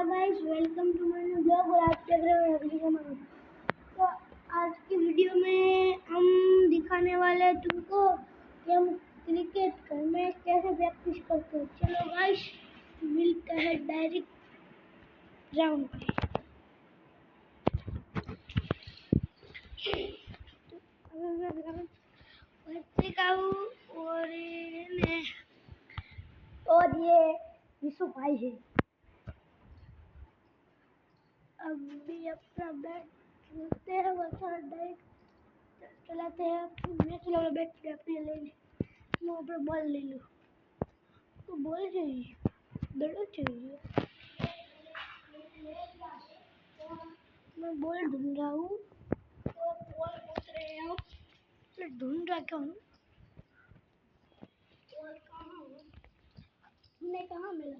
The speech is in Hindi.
Guys, welcome to my new blog. और आप देख रहे हो अगली कमाल। तो आज की वीडियो में हम दिखाने वाले हैं तुमको कि हम क्रिकेट घर में कैसे प्रैक्टिस करते हैं। चलो गाइस, मिलते हैं डायरेक्ट ग्राउंड पे। अभी मैं ग्राउंड पर का हूँ और ये विशु भाई है। अभी अपना बैट खेलते हैं, वैसा डायरेक्ट चलाते हैं। मैं चला बैट पे अपने ले मैं ऊपर बॉल ले लूँ तो बॉल चाहिए, बड़ा चाहिए। मैं बॉल ढूंढ रहा हूँ और बॉल पूछ रहे हैं आप, मैं ढूंढ रहा क्यों हूँ। बॉल कहाँ है? हमने कहाँ मिला?